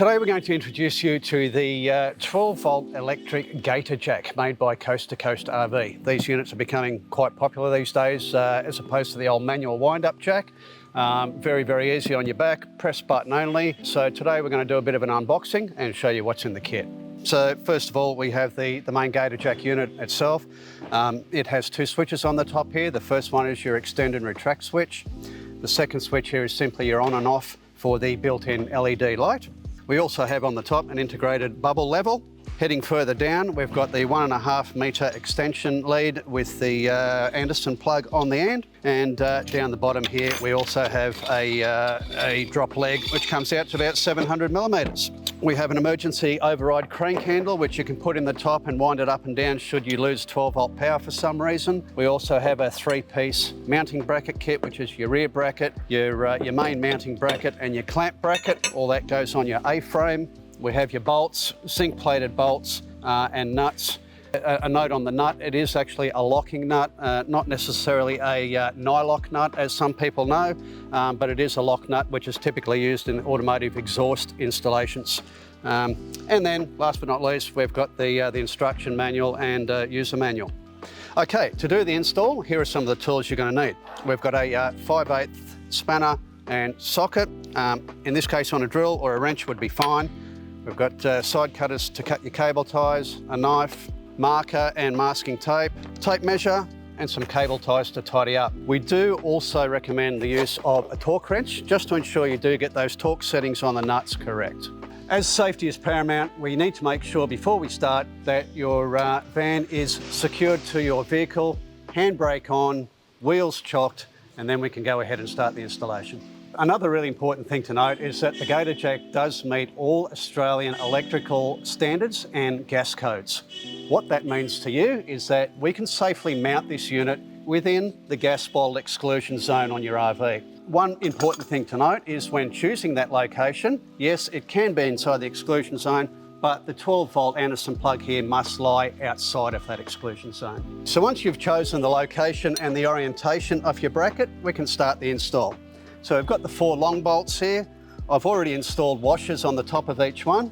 Today we're going to introduce you to the 12-volt electric Gator Jack made by Coast RV. These units are becoming quite popular these days as opposed to the old manual wind-up jack. Very, very easy on your back, press button only. So today we're going to do a bit of an unboxing and show you what's in the kit. So first of all, we have the main Gator Jack unit itself. It has two switches on the top here. The first one is your extend and retract switch. The second switch here is simply your on and off for the built-in LED light. We also have on the top an integrated bubble level. Heading further down, we've got the 1.5 metre extension lead with the Anderson plug on the end. And down the bottom here, we also have a drop leg, which comes out to about 700 millimetres. We have an emergency override crank handle, which you can put in the top and wind it up and down should you lose 12-volt power for some reason. We also have a 3-piece mounting bracket kit, which is your rear bracket, your main mounting bracket and your clamp bracket. All that goes on your A-frame. We have your bolts, zinc-plated bolts and nuts. A note on the nut, it is actually a locking nut, not necessarily a nylock nut as some people know, but it is a lock nut which is typically used in automotive exhaust installations. And then last but not least, we've got the instruction manual and user manual. Okay, to do the install, here are some of the tools you're going to need. We've got a 5/8 spanner and socket. In this case on a drill or a wrench would be fine. We've got side cutters to cut your cable ties, a knife, marker and masking tape, tape measure, and some cable ties to tidy up. We do also recommend the use of a torque wrench, just to ensure you do get those torque settings on the nuts correct. As safety is paramount, we need to make sure before we start that your van is secured to your vehicle, handbrake on, wheels chocked, and then we can go ahead and start the installation. Another really important thing to note is that the Gator Jack does meet all Australian electrical standards and gas codes. What that means to you is that we can safely mount this unit within the gas bottle exclusion zone on your RV. One important thing to note is when choosing that location, yes, it can be inside the exclusion zone, but the 12-volt Anderson plug here must lie outside of that exclusion zone. So once you've chosen the location and the orientation of your bracket, we can start the install. So we've got the 4 long bolts here. I've already installed washers on the top of each one.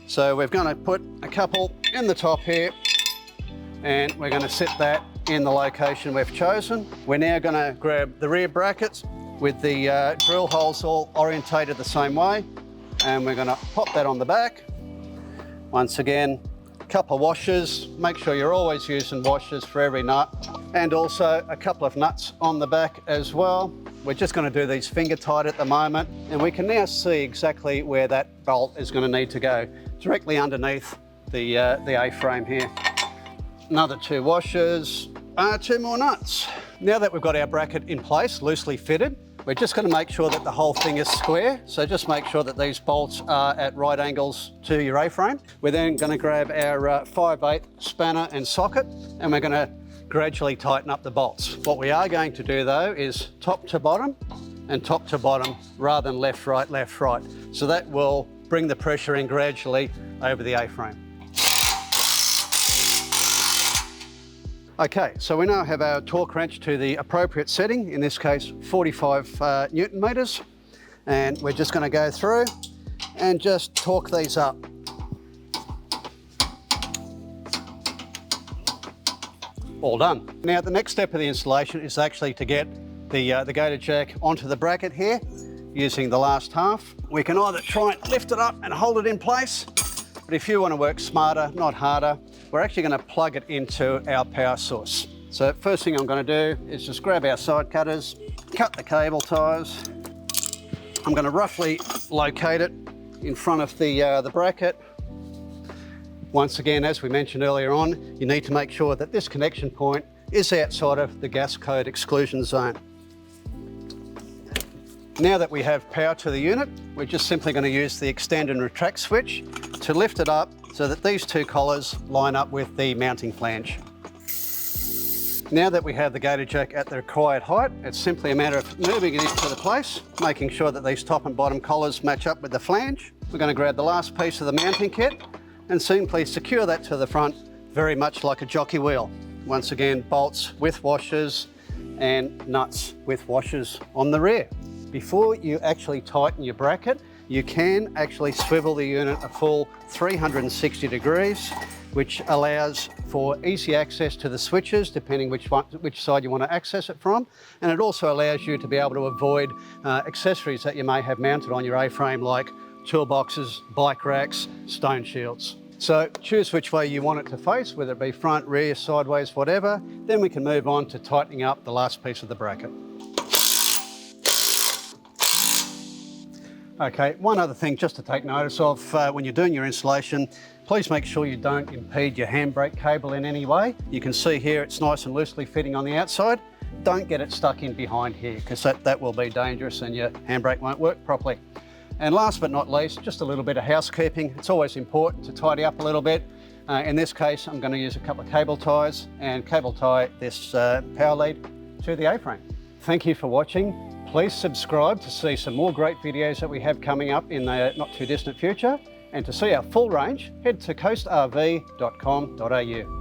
So we're going to put a couple in the top here and we're going to sit that in the location we've chosen. We're now going to grab the rear brackets with the drill holes all orientated the same way, and we're going to pop that on the back. Once again, a couple of washers. Make sure you're always using washers for every nut, and also a couple of nuts on the back as well. We're just going to do these finger tight at the moment, and we can now see exactly where that bolt is going to need to go, directly underneath the A-frame here. Another 2 washers, 2 more nuts. Now that we've got our bracket in place, loosely fitted, we're just going to make sure that the whole thing is square. So just make sure that these bolts are at right angles to your A-frame. We're then going to grab our 5/8 spanner and socket, and we're going to gradually tighten up the bolts. What we are going to do though is top to bottom and top to bottom rather than left, right, left, right. So that will bring the pressure in gradually over the A-frame. Okay, so we now have our torque wrench to the appropriate setting, in this case 45 Newton meters, and we're just going to go through and just torque these up. All done. Now the next step of the installation is actually to get the Gator Jack onto the bracket here using the last half. We can either try and lift it up and hold it in place, but if you want to work smarter, not harder, we're actually going to plug it into our power source. So first thing I'm going to do is just grab our side cutters, cut the cable ties. I'm going to roughly locate it in front of the bracket. Once again, as we mentioned earlier on, you need to make sure that this connection point is outside of the gas code exclusion zone. Now that we have power to the unit, we're just simply going to use the extend and retract switch to lift it up so that these 2 collars line up with the mounting flange. Now that we have the Gator Jack at the required height, it's simply a matter of moving it into the place, making sure that these top and bottom collars match up with the flange. We're going to grab the last piece of the mounting kit and simply secure that to the front, very much like a jockey wheel. Once again, bolts with washers and nuts with washers on the rear. Before you actually tighten your bracket, you can actually swivel the unit a full 360 degrees, which allows for easy access to the switches, depending which side you want to access it from. And it also allows you to be able to avoid accessories that you may have mounted on your A-frame, like toolboxes, bike racks, stone shields. So choose which way you want it to face, whether it be front, rear, sideways, whatever. Then we can move on to tightening up the last piece of the bracket. Okay, one other thing just to take notice of when you're doing your installation, please make sure you don't impede your handbrake cable in any way. You can see here it's nice and loosely fitting on the outside. Don't get it stuck in behind here, because that will be dangerous and your handbrake won't work properly. And last but not least, just a little bit of housekeeping. It's always important to tidy up a little bit. In this case, I'm going to use a couple of cable ties and cable tie this power lead to the A-frame. Thank you for watching. Please subscribe to see some more great videos that we have coming up in the not too distant future. And to see our full range, head to coastrv.com.au.